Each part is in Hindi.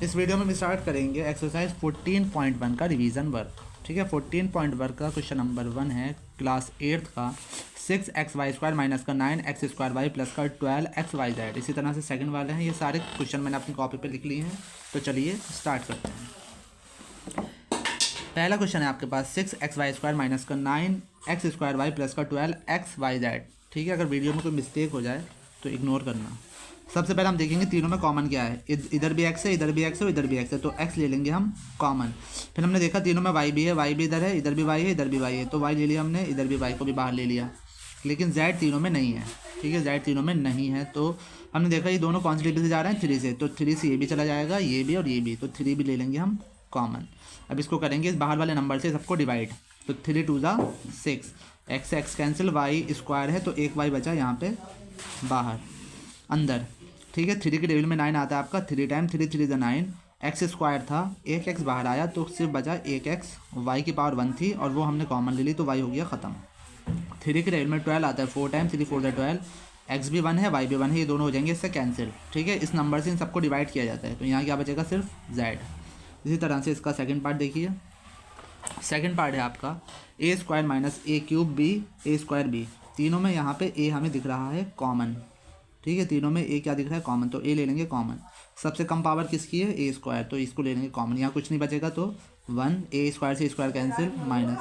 इस वीडियो में हम स्टार्ट करेंगे एक्सरसाइज 14.1 का रिवीजन वर्क। ठीक है, 14.1 का क्वेश्चन नंबर 1 है क्लास 8th का 6xy² माइनस का 9x² प्लस का 12xyz। इसी तरह से सेकंड वाले हैं, ये सारे क्वेश्चन मैंने अपनी कॉपी पे लिख लिए हैं। तो चलिए स्टार्ट करते हैं। पहला क्वेश्चन है आपके पास 6xy² माइनस का 9x² प्लस का 12xyz। ठीक है, अगर वीडियो में कोई मिस्टेक हो जाए तो इग्नोर करना। सबसे पहले हम देखेंगे तीनों में कॉमन क्या है। इधर भी x है, इधर भी x है और इधर भी x है, तो x ले लेंगे हम कॉमन। फिर हमने देखा तीनों में y भी है, y भी इधर है, इधर भी y है, इधर भी y है, तो y ले लिया हमने, इधर भी y को भी बाहर ले लिया। लेकिन z तीनों में नहीं है। ठीक है, z तीनों में नहीं है, तो हमने देखा ये दोनों कौन सी टेबल से जा रहे हैं, 3 से, तो 3 से ये भी चला जाएगा, ये भी और ये भी, तो 3 भी ले लेंगे हम कॉमन। अब इसको करेंगे इस बाहर वाले नंबर से सबको डिवाइड, तो 3 2 6, x से x कैंसिल, y² है तो एक y बचा यहाँ पे बाहर अंदर। ठीक है, 3 के टेबल में 9 आता है आपका, 3 टाइम 3 3 9, x² था, एक x बाहर आया तो सिर्फ बचा एक x, y की पावर 1 थी और वो हमने कॉमन ले ली तो y हो गया ख़त्म। 3 के टेबल में 12 आता है, 4 टाइम 3 4 12, x भी 1 है, y भी 1 है, ये दोनों हो जाएंगे इससे कैंसिल। ठीक है, इस नंबर से इन सबको डिवाइड किया जाता है, तो यहाँ क्या बचेगा, सिर्फ z। इसी तरह से इसका सेकेंड पार्ट देखिए। सेकेंड पार्ट है आपका a² minus a³ b a² b। तीनों में यहाँ पे a हमें दिख रहा है कॉमन। ठीक है, तीनों में a क्या दिख रहा है, कॉमन, तो a ले लेंगे कॉमन। सबसे कम पावर किसकी है, a², तो इसको ले लेंगे कॉमन। यहाँ कुछ नहीं बचेगा तो 1, a² से a² कैंसिल, माइनस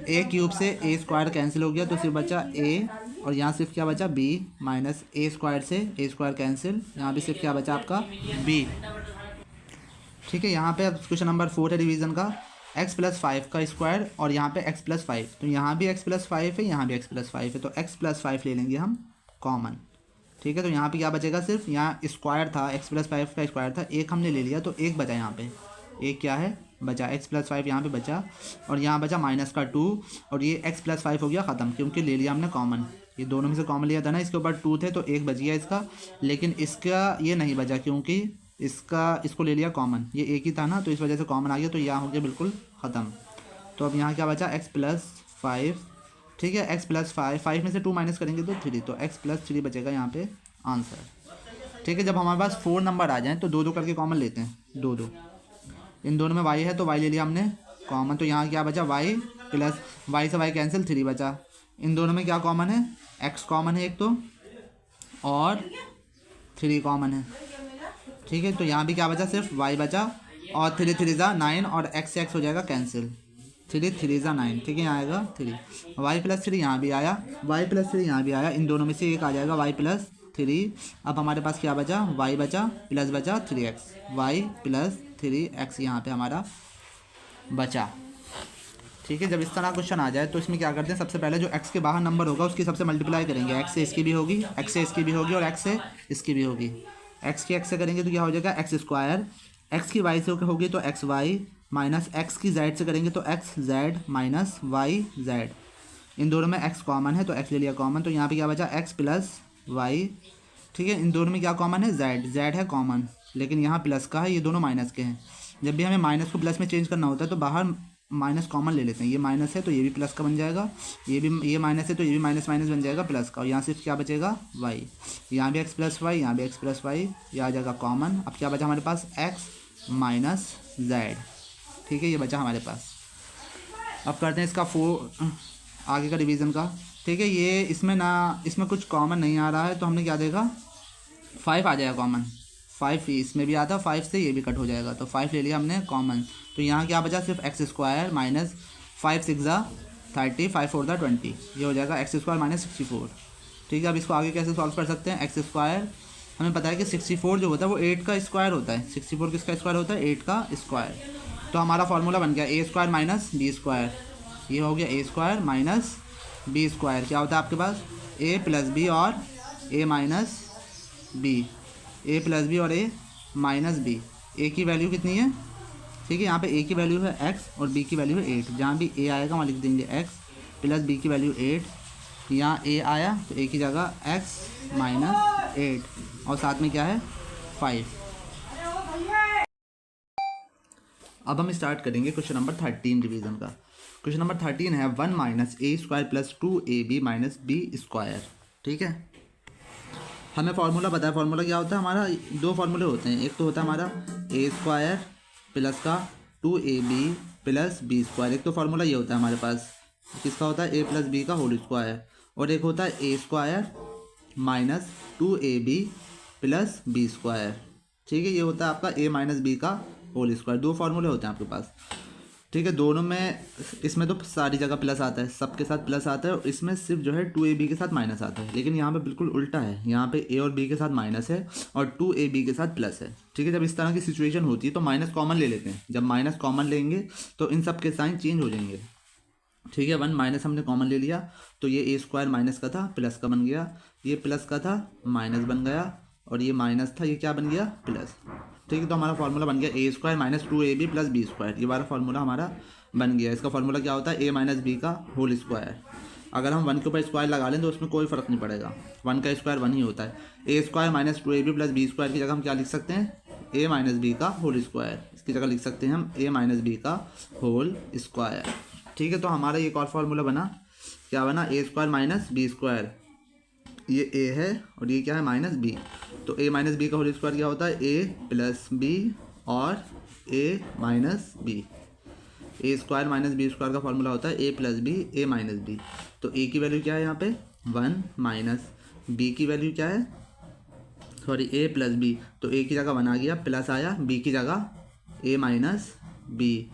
a³ से a² कैंसिल हो गया तो सिर्फ बचा a, और यहाँ सिर्फ क्या बचा b, माइनस a² से a² कैंसिल, यहाँ भी सिर्फ क्या बचा आपका b। ठीक है, यहाँ पे अब क्वेश्चन नंबर 4 है रिवीजन का, x + 5 का स्क्वायर और यहाँ पे x + 5, तो यहाँ भी x + 5 है, यहाँ भी x + 5 है, तो x + 5 ले लेंगे हम कॉमन। ठीक है, तो यहाँ पे क्या बचेगा, सिर्फ यहाँ स्क्वायर था, x + 5 का स्क्वायर था, एक हमने ले लिया तो एक बचा यहाँ पे, एक क्या है बचा, x + 5 यहाँ पे बचा, और यहाँ बचा -2, और ये x + 5 हो गया ख़त्म क्योंकि ले लिया हमने कॉमन। ये दोनों में से कॉमन लिया था ना, इसके ऊपर 2 थे तो एक बच गया इसका, लेकिन इसका ये नहीं बचा क्योंकि इसको ले लिया कॉमन, ये एक ही था ना, तो इस वजह से कॉमन आ गया, तो यहाँ हो गया बिल्कुल ख़त्म। तो अब यहाँ क्या बचा, x + 5। ठीक है, x + 5 में से 2 माइनस करेंगे तो 3, तो x + 3 बचेगा यहाँ पे आंसर। ठीक है, जब हमारे पास 4 नंबर आ जाएँ तो 2 2 करके कॉमन लेते हैं, 2 2। इन दोनों में y है तो y ले लिया हमने कॉमन, तो यहाँ क्या बचा, y प्लस y से y कैंसिल, 3 बचा। इन दोनों में क्या कॉमन है, x कॉमन है एक तो, और 3 कॉमन है। ठीक है, तो यहाँ भी क्या बचा, सिर्फ y बचा, और 3 3 9, और x से x हो जाएगा कैंसिल, 3 3 9। ठीक है, यहाँ आएगा 3, y + 3 यहाँ भी आया, y + 3 यहाँ भी आया, इन दोनों में से एक आ जाएगा y + 3। अब हमारे पास क्या बचा, y बचा प्लस बचा 3x, y + 3x यहाँ पे हमारा बचा। ठीक है, जब इस तरह क्वेश्चन आ जाए तो इसमें क्या करते हैं, सबसे पहले जो x के बाहर नंबर होगा उसकी सबसे मल्टीप्लाई करेंगे, x से इसकी भी होगी, x से इसकी भी होगी और x से इसकी भी होगी। x की x से करेंगे तो क्या हो जाएगा, x², x की y से होगी तो xy, माइनस x की z से करेंगे तो xz माइनस yz। इन दोनों में x कॉमन है तो x ले लिया कॉमन, तो यहाँ पे क्या बचा, x + y। ठीक है, इन दोनों में क्या कॉमन है, z है कॉमन, लेकिन यहाँ प्लस का है, ये दोनों माइनस के हैं। जब भी हमें माइनस को प्लस में चेंज करना होता है तो बाहर माइनस कॉमन ले लेते हैं, ये माइनस है तो ये भी प्लस का बन जाएगा, ये माइनस है तो ये भी माइनस माइनस बन जाएगा प्लस का, और यहाँ सिर्फ क्या बचेगा y, यहाँ भी x + y, यहाँ भी x + y, ये आ जाएगा कॉमन। अब क्या बचा हमारे पास, x - z। ठीक है, ये बचा हमारे पास। अब करते हैं इसका आगे का रिवीजन का। ठीक है, ये इसमें कुछ कॉमन नहीं आ रहा है तो हमने क्या देखा, 5 आ जाएगा कॉमन, 5 इसमें भी आता, 5 से ये भी कट हो जाएगा, तो 5 ले लिया हमने कॉमन। तो यहाँ क्या बचा, सिर्फ x² माइनस 5 6 30, 5 4 20, ये हो जाएगा x² - 64। ठीक है, अब इसको आगे कैसे सॉल्व कर सकते हैं, x², हमें पता है कि 64 जो होता है वो 8 का स्क्वायर होता है, 64 किसका स्क्वायर होता है, 8 का स्क्वायर। तो हमारा फॉर्मूला बन गया a² - b², ये हो गया a² माइनस b², क्या होता है आपके पास, a + b और a - b, a + b और a - b। a की वैल्यू कितनी है, ठीक है, यहाँ पे a की वैल्यू है x और b की वैल्यू है 8, जहाँ भी a आएगा वहाँ लिख देंगे x, प्लस b की वैल्यू 8, यहाँ a आया तो a की जगह x - 8, और साथ में क्या है 5। अब हम स्टार्ट करेंगे क्वेश्चन नंबर 13 रिवीजन का। क्वेश्चन नंबर 13 है 1 - a² + 2ab - b²। ठीक है, हमें फार्मूला पता है, फार्मूला क्या होता है हमारा, दो फार्मूले होते हैं, एक तो होता है हमारा ए स्क्वायर प्लस का 2ab प्लस बी स्क्वायर, एक तो फार्मूला ये होता है हमारे पास, किसका होता है, ए प्लस बी का होल स्क्वायर, और एक होता है A square minus 2ab plus B square. ठीक है, ये होता है आपका ए माइनस बी का होल स्क्वायर। दो फार्मूले होते हैं आपके पास। ठीक है, दोनों में, इसमें तो सारी जगह प्लस आता है, सबके साथ प्लस आता है, और इसमें सिर्फ जो है 2ab के साथ माइनस आता है। लेकिन यहाँ पे बिल्कुल उल्टा है, यहाँ पे a और b के साथ माइनस है और 2ab के साथ प्लस है। ठीक है, जब इस तरह की सिचुएशन होती है तो माइनस कॉमन ले लेते हैं। जब माइनस कॉमन लेंगे तो इन सब के साइन चेंज हो जाएंगे। ठीक है, 1 माइनस हमने कॉमन ले लिया तो ये ए स्क्वायर माइनस का था प्लस का बन गया, ये प्लस का था माइनस बन गया, और ये माइनस था ये क्या बन गया, प्लस। ठीक है, तो हमारा फार्मूला बन गया A square minus 2ab plus B square. ये वाला फार्मूला हमारा बन गया। इसका फार्मूला क्या होता है, ए माइनस बी का होल स्क्वायर। अगर हम 1 के ऊपर स्क्वायर लगा लें तो उसमें कोई फ़र्क नहीं पड़ेगा, 1 का स्क्वायर 1 ही होता है। A square minus 2ab plus B square की जगह हम क्या लिख सकते हैं, ए माइनस बी का होल स्क्वायर। इसकी जगह लिख सकते हैं हम ए माइनस बी का होल स्क्वायर। ठीक है, तो हमारा ये एक और फार्मूला बना, क्या बना, ए स्क्वायर माइनस बी स्क्वायर, ये ए है और ये क्या है माइनस बी। तो ए माइनस बी का होल स्क्वायर क्या होता है, ए प्लस बी और a minus B. A square minus b square का फार्मूला होता है A plus B A minus B. तो ए की वैल्यू क्या है यहाँ पे 1 माइनस बी की वैल्यू क्या है, सॉरी ए प्लस बी, तो ए की जगह 1 आ गया, प्लस आया, बी की जगह ए माइनस बी।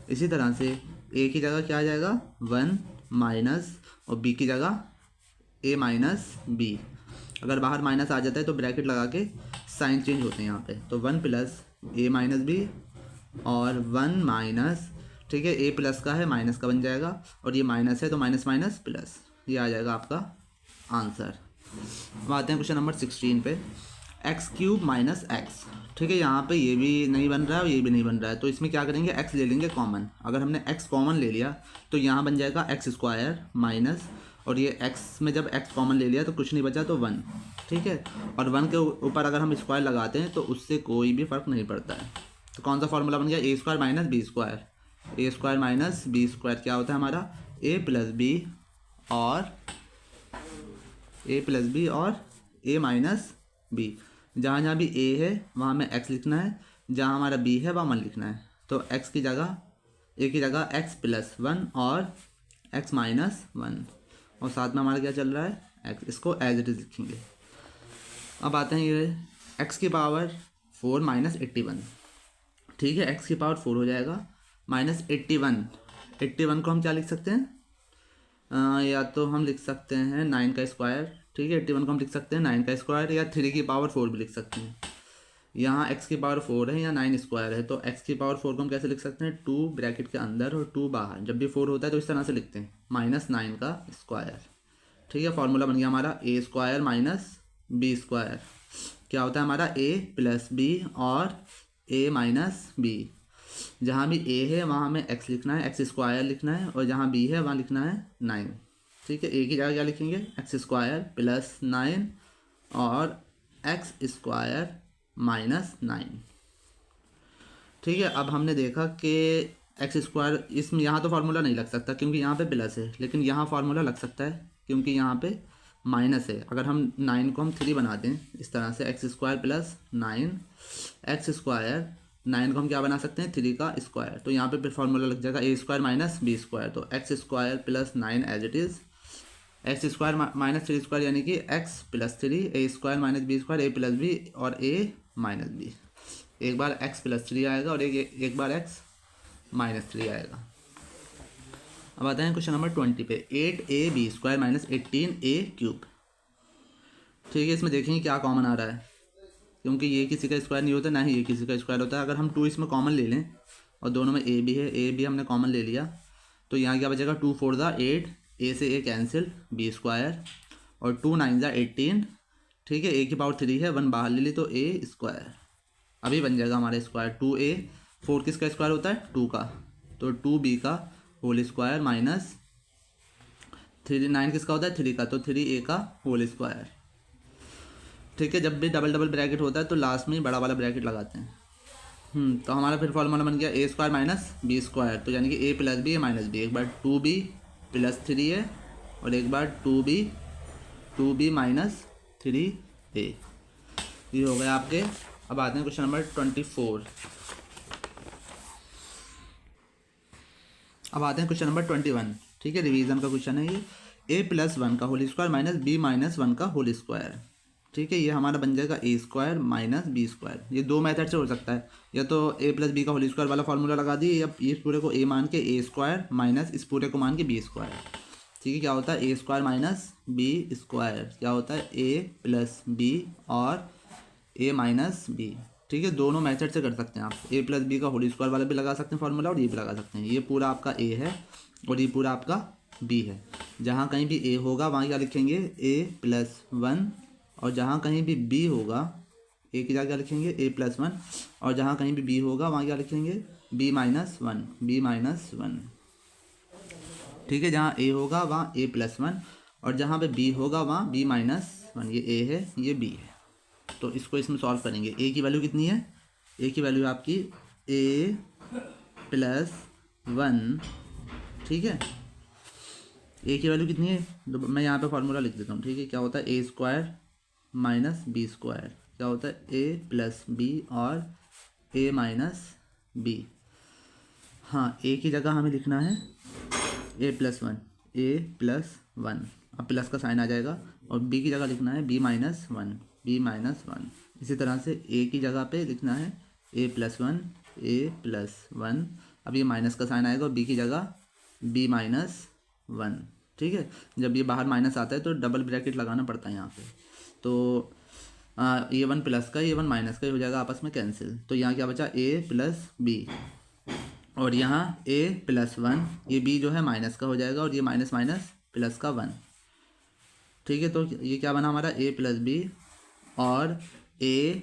इसी तरह से ए की जगह क्या आ जाएगा 1 माइनस और बी की जगह ए माइनस बी। अगर बाहर माइनस आ जाता है तो ब्रैकेट लगा के साइन चेंज होते हैं यहाँ पे। तो 1 प्लस ए माइनस बी और 1 माइनस, ठीक है, ए प्लस का है माइनस का बन जाएगा, और ये माइनस है तो माइनस माइनस प्लस, ये आ जाएगा आपका आंसर। अब आते हैं क्वेश्चन नंबर 16 पे, एक्स क्यूब माइनस एक्स। ठीक है, यहाँ पे ये भी नहीं बन रहा है और ये भी नहीं बन रहा है, तो इसमें क्या करेंगे, एक्स ले लेंगे कॉमन। अगर हमने एक्स कॉमन ले लिया तो यहाँ बन जाएगा एक्स स्क्वायर माइनस, और ये एक्स में जब एक्स कॉमन ले लिया तो कुछ नहीं बचा तो 1। ठीक है, और 1 के ऊपर अगर हम स्क्वायर लगाते हैं तो उससे कोई भी फ़र्क नहीं पड़ता है। तो कौन सा फार्मूला बन गया, A square minus b square. A square minus b square क्या होता है हमारा, ए प्लस बी और ए माइनस बी। जहाँ जहाँ भी ए है वहाँ हमें एक्स लिखना है, जहाँ हमारा बी है वहाँ 1 लिखना है। तो एक्स की जगह, ए की जगह एक्स प्लस 1 और एक्स माइनस 1, और साथ में हमारा क्या चल रहा है एक्स, इसको एज इट इज़ लिखेंगे। अब आते हैं ये एक्स की पावर 4 माइनस 81। ठीक है, एक्स की पावर 4 हो जाएगा माइनस 81 को हम क्या लिख सकते हैं, या तो हम लिख सकते हैं 9 का स्क्वायर। ठीक है, 81 को हम लिख सकते हैं 9 का स्क्वायर, या 3 की पावर 4 भी लिख सकते हैं। यहाँ x की पावर 4 है या 9 स्क्वायर है, तो x की पावर 4 को हम कैसे लिख सकते हैं, 2 ब्रैकेट के अंदर और 2 बाहर। जब भी 4 होता है तो इस तरह से लिखते हैं, माइनस 9 का स्क्वायर। ठीक है, फॉर्मूला बन गया हमारा ए स्क्वायर माइनस बी स्क्वायर। क्या होता है हमारा, ए प्लस बी और ए माइनस बी। जहाँ भी a है वहाँ हमें x लिखना है, एक्स स्क्वायर लिखना है, और जहाँ b है वहाँ लिखना है 9। ठीक है, a की जगह क्या लिखेंगे, एक्स स्क्वायर प्लस 9 और एक्स स्क्वायर माइनस 9। ठीक है, अब हमने देखा कि एक्स स्क्वायर, इसमें यहाँ तो फार्मूला नहीं लग सकता क्योंकि यहाँ पे प्लस है, लेकिन यहाँ फार्मूला लग सकता है क्योंकि यहाँ पे माइनस है। अगर हम 9 को हम 3 बना दें इस तरह से, x square plus 9 x square, 9 को हम क्या बना सकते हैं, 3 का स्क्वायर। तो यहाँ पे फिर फार्मूला लग जाएगा a square minus b square. तो x square plus 9 as it is, x square minus 3 square यानी कि x plus 3, a square minus b square, a plus b और ए माइनस बी। एक बार एक्स प्लस 3 आएगा और एक बार एक्स माइनस 3 आएगा। अब आते हैं क्वेश्चन नंबर 20 पे, 8ab square minus 18a cube. ठीक है, इसमें देखेंगे क्या कॉमन आ रहा है, क्योंकि ये किसी का स्क्वायर नहीं होता, ना ही ये किसी का स्क्वायर होता है। अगर हम 2 इसमें कॉमन ले लें और दोनों में ए भी है, ए भी हमने कॉमन ले लिया, तो यहाँ क्या बचेगा, 2 4 ज़ा 8, ए से ए कैंसिल, बी स्क्वायर, और 2 9 ज़ा 18। ठीक है, ए की पावर 3 है, 1 बाहर ले ली तो ए स्क्वायर अभी बन जाएगा हमारा स्क्वायर। 2a, 4 किसका स्क्वायर होता है, 2 का, तो 2b का होल स्क्वायर माइनस 3, 9 किसका होता है, 3 का, तो 3a का होल स्क्वायर। ठीक है, जब भी डबल डबल ब्रैकेट होता है तो लास्ट में बड़ा वाला ब्रैकेट लगाते हैं। तो हमारा फिर फॉर्मूला बन गया A square minus b square. तो यानी कि ए प्लस बी ए माइनस बी, एक बार 2b प्लस 3a और एक बार 2b माइनस 3a। ए। ये हो गया आपके। अब आते हैं क्वेश्चन नंबर 24। अब आते हैं क्वेश्चन नंबर 21। ठीक है, रिवीजन का क्वेश्चन है ये। a+1 का होल स्क्वायर माइनस b-1 का होल स्क्वायर। ठीक है, ये हमारा बन जाएगा a² माइनस b²। ये दो मेथड से हो सकता है, या तो a+b का होल स्क्वायर वाला फॉर्मूला लगा दिए, या इस पूरे को a मान के a² माइनस इस पूरे को मान के b²। ठीक है, क्या होता है a² माइनस b², क्या होता है a+b और a माइनस b। ठीक है, दोनों मेथड से कर सकते हैं आप। a+b का होल स्क्वायर वाला भी लगा सकते हैं फॉर्मूला, और ये भी लगा सकते हैं। ये पूरा आपका a है और ये पूरा आपका b है। जहाँ कहीं भी a होगा वहाँ क्या लिखेंगे a+1, और जहाँ कहीं भी b होगा a की जगह क्या लिखेंगे a+1, और जहाँ कहीं भी b होगा वहाँ क्या लिखेंगे b-1। ठीक है, जहाँ a होगा वहाँ a+1, और जहाँ पे b होगा वहाँ b-1। ये a है, ये b है। तो इसको इसमें सॉल्व करेंगे। a की वैल्यू कितनी है? a की वैल्यू आपकी a+1। ठीक है, a की वैल्यू कितनी है? तो मैं यहाँ पे फार्मूला लिख देता हूँ। ठीक है, क्या होता है a² माइनस b², क्या होता है a+b और a माइनस b। हाँ, a की जगह हमें लिखना है a+1, अब प्लस का साइन आ जाएगा, और b की जगह लिखना है b-1। इसी तरह से a की जगह पे लिखना है a+1। अब ये माइनस का साइन आएगा और b की जगह b-1। ठीक है, जब ये बाहर माइनस आता है तो डबल ब्रैकेट लगाना पड़ता है यहाँ पे। तो a1 प्लस का a1 माइनस का ये हो जाएगा आपस में कैंसिल। तो यहाँ क्या बचा a+b, और यहाँ a+1, ये b जो है माइनस का हो जाएगा, और ये माइनस माइनस प्लस का 1। ठीक है, तो ये क्या बना हमारा a+b और a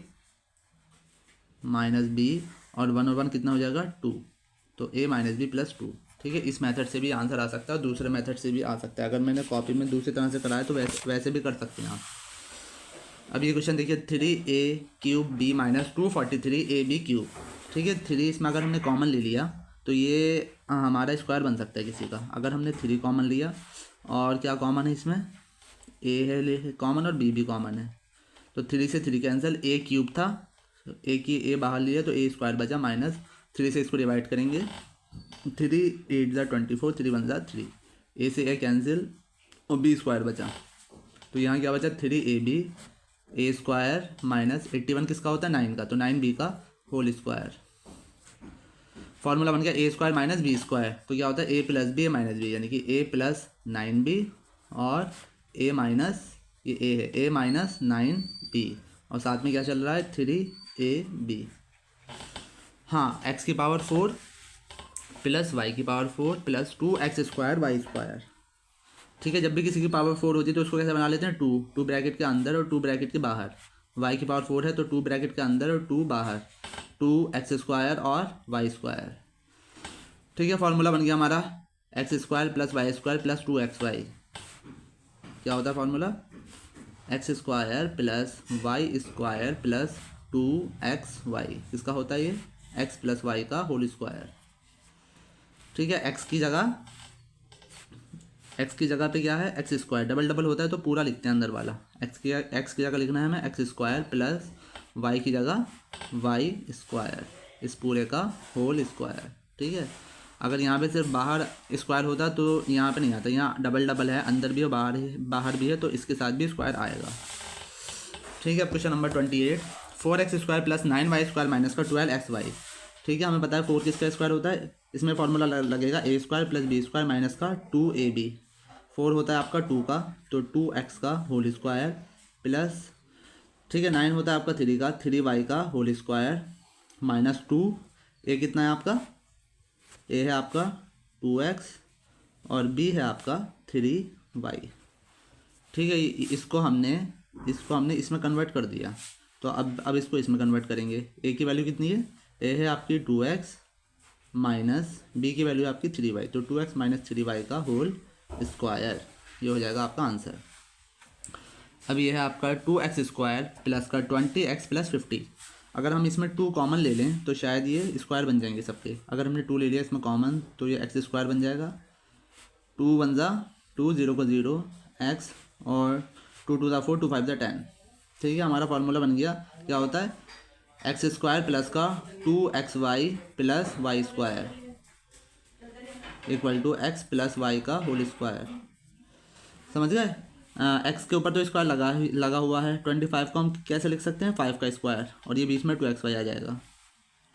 माइनस b, और 1 और 1 कितना हो जाएगा 2। तो a माइनस b प्लस 2। ठीक है, इस मेथड से भी आंसर आ सकता है, दूसरे मेथड से भी आ सकता है। अगर मैंने कॉपी में दूसरी तरह से कराया तो वैसे भी कर सकते हैं आप। अब ये क्वेश्चन देखिए, 3a³ b-243ab³। ठीक है, 3 इसमें अगर हमने कॉमन ले लिया तो ये हमारा स्क्वायर बन सकता है किसी का। अगर हमने 3 कॉमन लिया, और क्या कॉमन है इसमें a है कॉमन और b भी कॉमन है, तो 3 से 3 कैंसिल, a³ था, a बाहर लिया तो a² बचा, माइनस 3 से इसको डिवाइड करेंगे, 3 8 24, 3 1 3, a से a कैंसिल और b² बचा। तो यहाँ क्या बचा 3ab a² माइनस 81 किसका होता है 9 का, तो 9b का होल स्क्वायर। फॉर्मूला बन गया a² माइनस b²। तो क्या होता है a+b माइनस b, यानी कि a+9b और a माइनस ये a है a-9b, और साथ में क्या चल रहा है 3ab। हाँ, x की पावर 4 प्लस y की पावर 4 प्लस 2x² y²। ठीक है, जब भी किसी की पावर 4 होती है तो उसको कैसे बना लेते हैं 2 ब्रैकेट के अंदर और 2 ब्रैकेट के बाहर। y की पावर 4 है तो 2 ब्रैकेट के अंदर और 2 बाहर, 2x² और y²। ठीक है, फॉर्मूला बन गया हमारा x² plus y² plus 2xy। क्या होता है formula x² plus y² plus 2xy। किसका होता है ये x प्लस y का होल स्क्वायर। ठीक है, x की जगह पे क्या है x², डबल डबल होता है तो पूरा लिखते हैं अंदर वाला। x की जगह लिखना है हमें x² प्लस y की जगह y², इस पूरे का होल स्क्वायर। ठीक है, अगर यहाँ पे सिर्फ बाहर स्क्वायर होता तो यहाँ पे नहीं आता, यहाँ डबल डबल है, अंदर भी और बाहर भी है, तो इसके साथ भी स्क्वायर आएगा। ठीक है, question number 28, 4x² plus 9y² minus का 12xy। ठीक है, हमें पता है 4 किसका स्क्वायर होता है, इसमें फॉर्मूला लगेगा a² प्लस b² माइनस का 2ab। 4 होता है आपका 2 का, तो 2x का होल स्क्वायर प्लस, ठीक है 9 होता है आपका 3 का, 3y का होल स्क्वायर माइनस 2, a कितना है आपका, a है आपका 2x और b है आपका 3y। ठीक है, इसको हमने इसमें कन्वर्ट कर दिया, तो अब इसको इसमें कन्वर्ट करेंगे। a की वैल्यू कितनी है, a है आपकी 2x माइनस b की वैल्यू आपकी 3y, तो 2x माइनस 3y का होल स्क्वायर, ये हो जाएगा आपका आंसर। अब ये है आपका 2x² प्लस का 20x प्लस 50। अगर हम इसमें 2 कॉमन ले लें तो शायद ये स्क्वायर बन जाएंगे सबके। अगर हमने 2 ले लिया इसमें कॉमन तो ये x² बन जाएगा, 2 1 2 0 को 0 x, और 2 2 4 2 5 10। ठीक है, हमारा फार्मूला बन गया, क्या होता है, एक्स स्क्वायर प्लस का 2xy plus y square equal to x plus y का होल स्क्वायर। समझ गए। एक्स के ऊपर तो स्क्वायर लगा हुआ है, 25 को हम कैसे लिख सकते हैं, 5 का स्क्वायर, और ये बीच में 2xy आ जाएगा।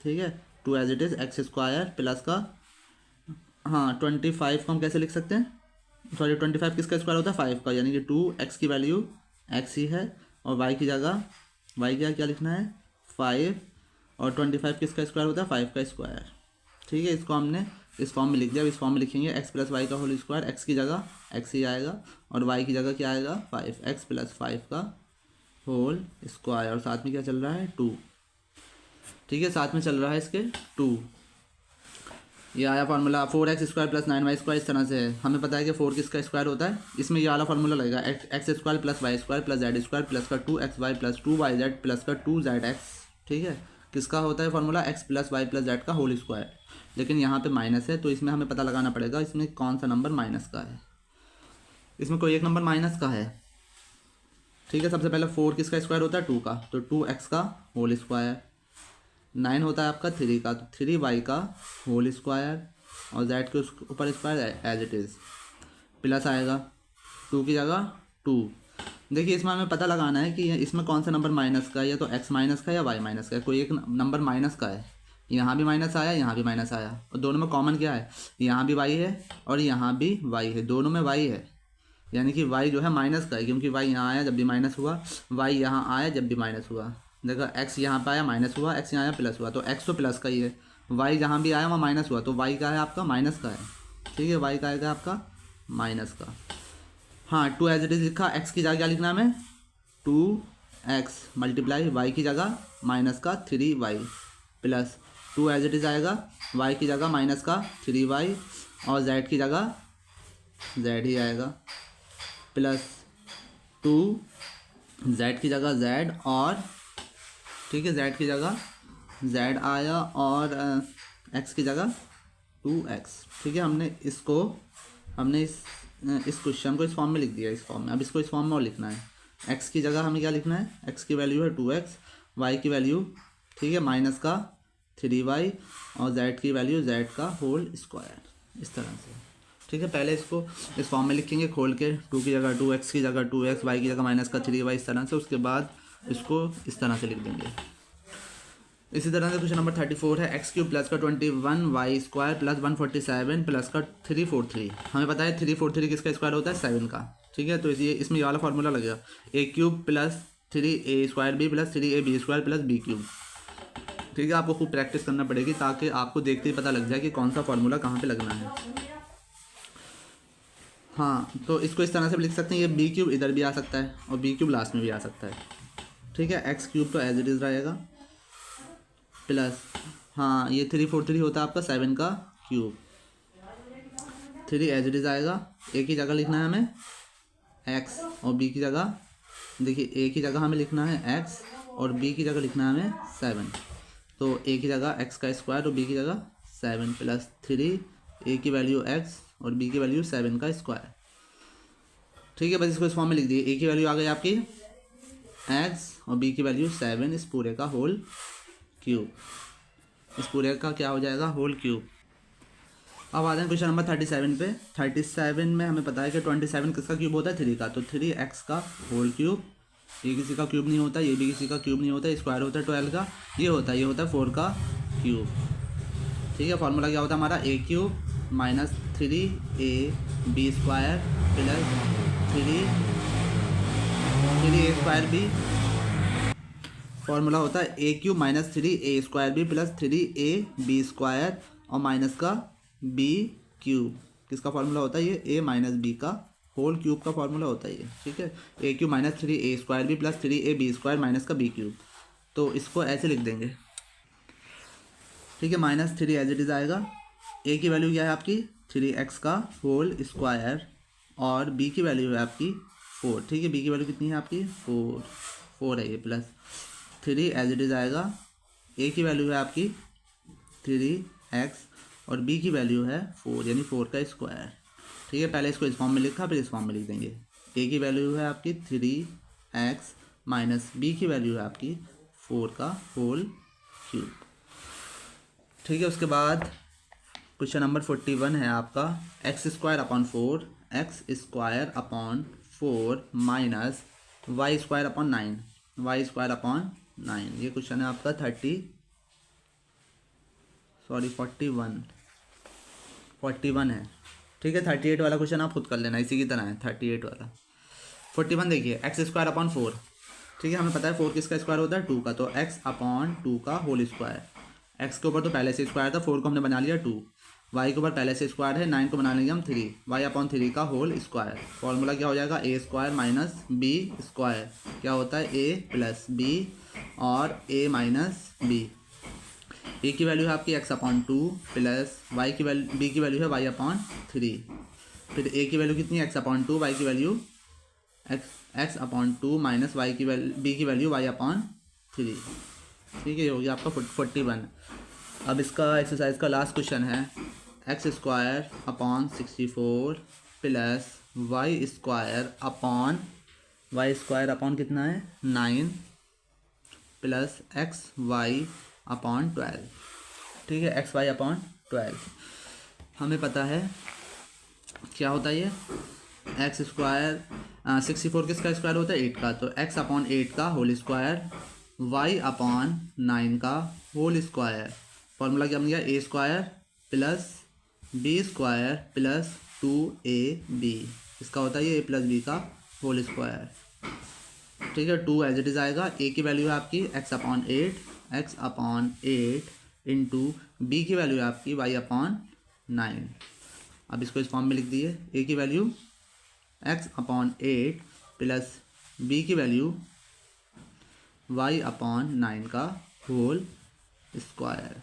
ठीक है, 2 as it is x square plus का, हाँ 25 को हम कैसे लिख सकते हैं, सॉरी 25 किसका स्क्वायर होता है, 5 का, यानी कि 2x की वैल्यू x ही है, और y की जगह y की क्या लिखना है, 5, और 25 किसका स्क्वायर होता है, 5 का स्क्वायर। ठीक है, इसको हमने इस फॉर्म में लिख दिया। अब इस फॉर्म में लिखेंगे x प्लस वाई का होल स्क्वायर, x की जगह x ही आएगा, और y की जगह क्या आएगा, 5x प्लस 5 का होल स्क्वायर, और साथ में क्या चल रहा है, 2। ठीक है, साथ में चल रहा है इसके 2। ये आया formula 4x square plus 9y square, इस तरह से है। हमें पता है कि 4 किसका स्क्वायर होता है, इसमें ये वाला फार्मूला लगेगा, x square plus y square plus z square plus का 2xy प्लस 2yz प्लस का 2zx। ठीक है, किसका होता है formula, x plus y plus z का होल स्क्वायर। लेकिन यहाँ पे माइनस है, तो इसमें हमें पता लगाना पड़ेगा इसमें कौन सा नंबर माइनस का है। इसमें कोई एक नंबर माइनस का है। ठीक है, सबसे पहले 4 किसका स्क्वायर होता है, 2 का, तो 2x का होल स्क्वायर, 9 होता है आपका 3 का, तो 3y का होल स्क्वायर, और z के उस ऊपर square as it is, plus आएगा 2 की जगह 2। देखिए, इसमें हमें पता लगाना है कि इसमें कौन सा नंबर माइनस का है, या तो x माइनस का या y माइनस का है, कोई एक नंबर माइनस का है। यहाँ भी माइनस आया, यहाँ भी माइनस आया, और दोनों में कॉमन क्या है, यहाँ भी y है और यहाँ भी y है, दोनों में y है, यानी कि y जो है माइनस का है, क्योंकि y यहाँ आया जब भी माइनस हुआ, y यहाँ आया जब भी माइनस हुआ। देखो x यहाँ पे आया माइनस हुआ, x यहाँ आया प्लस हुआ, तो x तो प्लस का ही है, y जहाँ भी आया वहाँ माइनस हुआ, तो y का है आपका माइनस का है। ठीक है, y का आएगा आपका माइनस का। हाँ, 2 एज इट इज लिखा, x की जगह क्या लिखना है हमें, 2x मल्टीप्लाई वाई की जगह माइनस का 3y plus 2 as it is आएगा, y की जगह माइनस का 3y, और z की जगह z ही आएगा, प्लस 2 z की जगह z, और ठीक है z की जगह z आया, और x की जगह 2x। ठीक है, हमने इस क्वेश्चन को इस फॉर्म में लिख दिया, इस फॉर्म में। अब इसको इस फॉर्म में और लिखना है, x की जगह हमें क्या लिखना है, x की वैल्यू है 2x, y की वैल्यू ठीक है माइनस का 3y, और z की वैल्यू z का होल स्क्वायर, इस तरह से। ठीक है, पहले इसको इस फॉर्म में लिखेंगे खोल के, 2 की जगह 2x की जगह 2x, y की जगह माइनस का 3y, इस तरह से। उसके बाद इसको इस तरह से लिख देंगे। इसी तरह से क्वेश्चन नंबर 34 है, एक्स क्यूब प्लस का 21y स्क्वायर प्लस 147 प्लस का 343। हमें पता है 343 किसका स्क्वायर होता है, 7 का। ठीक है, तो इसमें ये वाला फार्मूला लगेगा, A cube plus 3a square B plus 3ab square plus B cube. ठीक है, आपको खूब प्रैक्टिस करना पड़ेगी, ताकि आपको देखते ही पता लग जाए कि कौन सा फार्मूला कहाँ पे लगना है। हाँ, तो इसको इस तरह से भी लिख सकते हैं, ये बी क्यूब इधर भी आ सकता है और बी क्यूब लास्ट में भी आ सकता है। ठीक है, एक्स क्यूब तो एज इट इज़ रहेगा, प्लस हाँ ये 343 होता है आपका 7 का क्यूब, 3 एज इट इज़ आएगा, ए की जगह लिखना है हमें एक्स, और बी की जगह देखिए ए की जगह हमें लिखना है एक्स, और बी की जगह लिखना है हमें 7। तो ए की जगह एक्स का स्क्वायर और बी की जगह 7 प्लस 3, ए की वैल्यू एक्स और बी की वैल्यू 7 का स्क्वायर। ठीक है, बस इसको इस फॉर्म में लिख दिए, ए की वैल्यू आ गई आपकी एक्स और बी की वैल्यू 7, इस पूरे का होल क्यूब, इस पूरे का क्या हो जाएगा, होल क्यूब। अब आते हैं क्वेश्चन नंबर 37 पे। 37 में हमें पता है कि 27 किसका क्यूब होता है, 3 का, तो 3x का होल क्यूब, ये किसी का क्यूब नहीं होता, ये भी किसी का क्यूब नहीं होता, स्क्वायर होता है 12 का, ये होता है 4 का क्यूब। ठीक है, फॉर्मूला क्या होता है हमारा, A cube minus 3ab square plus 3a square B, formula होता है A cube minus 3a square B plus 3ab square और माइनस का बी क्यूब। किसका फॉर्मूला होता है ये, ए माइनस बी का होल क्यूब का फॉर्मूला होता है ये। ठीक है, A cube minus 3a square B plus 3ab square minus का बी क्यूब, तो इसको ऐसे लिख देंगे। ठीक है, माइनस 3 एज इट इज़ आएगा, ए की वैल्यू क्या है आपकी 3x का होल स्क्वायर, और बी की वैल्यू है आपकी 4। ठीक है, बी की वैल्यू कितनी है आपकी 4 है ये, प्लस 3 एज इट इज़ आएगा, ए की वैल्यू है आपकी 3x और बी की वैल्यू है 4, यानी 4 का स्क्वायर। ठीक है, पहले इसको इस फॉर्म में लिखा, फिर इस फॉर्म में लिख देंगे। ए की वैल्यू है आपकी 3x माइनस बी की वैल्यू है आपकी 4 का होल क्यूब। ठीक है, उसके बाद क्वेश्चन नंबर 41 है आपका x square upon 4 minus y square upon 9 ये क्वेश्चन है आपका 41 है। ठीक है, 38 वाला क्वेश्चन आप खुद कर लेना, इसी की तरह है 38 वाला। 41 देखिए, एक्स स्क्वायर अपॉन 4। ठीक है, हमें पता है 4 किसका स्क्वायर होता है 2 का, तो एक्स अपॉन 2 का होल स्क्वायर। एक्स के ऊपर तो पहले से स्क्वायर था, 4 को हमने बना लिया 2। वाई के ऊपर पहले से स्क्वायर है, 9 को बना लेंगे हम 3। वाई अपॉन 3 का होल स्क्वायर। फॉर्मूला क्या हो जाएगा, a square minus b square क्या होता है ए प्लस बी और ए माइनस बी। ए की वैल्यू है आपकी एक्स अपॉन 2 प्लस वाई की वैल्यू बी की वैल्यू है वाई अपॉन 3। फिर ए की वैल्यू कितनी है एक्स अपॉन 2, वाई की value x upon 2 minus y की वैल्यू बी की वैल्यू वाई अपॉन 3। ठीक है, ये हो गया आपका 41। अब इसका एक्सरसाइज का लास्ट क्वेश्चन है x square upon 64 plus y square upon कितना है 9 प्लस एक्स वाई अपॉन 12। ठीक है, एक्स वाई अपॉन 12 हमें पता है क्या होता है ये एक्स स्क्वायर 64 किसका स्क्वायर होता है 8 का, तो एक्स अपॉन 8 का होल स्क्वायर वाई अपॉन 9 का होल स्क्वायर। फॉर्मूला क्या बन गया A square plus B square plus 2ab। इसका होता है ये ए प्लस बी का होल स्क्वायर। ठीक है, 2 एज इट इज़ आएगा। ए की वैल्यू है आपकी एक्स अपॉन 8 इंटू बी की वैल्यू है आपकी वाई अपॉन 9। अब इसको इस फॉर्म में लिख दिए, ए की value x upon 8 plus b की वैल्यू वाई अपॉन 9 का होल स्क्वायर।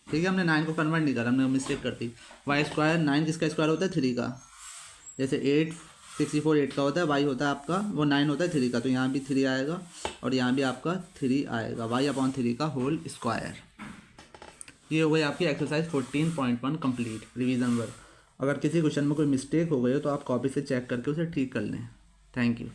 ठीक है, हमने 9 को कन्वर्ट नहीं करा, हमने मिस्टेक कर दी। वाई स्क्वायर 9 किसका स्क्वायर होता है 3 का, जैसे 64 8 का होता है, वाई होता है आपका वो 9 होता है 3 का, तो यहाँ भी 3 आएगा और यहाँ भी आपका 3 आएगा, वाई अपॉन 3 का होल स्क्वायर। ये हो गई आपकी एक्सरसाइज 14.1 कंप्लीट रिवीजन वर्क। अगर किसी क्वेश्चन में कोई मिस्टेक हो गई हो तो आप कॉपी से चेक करके उसे ठीक कर लें। Thank you.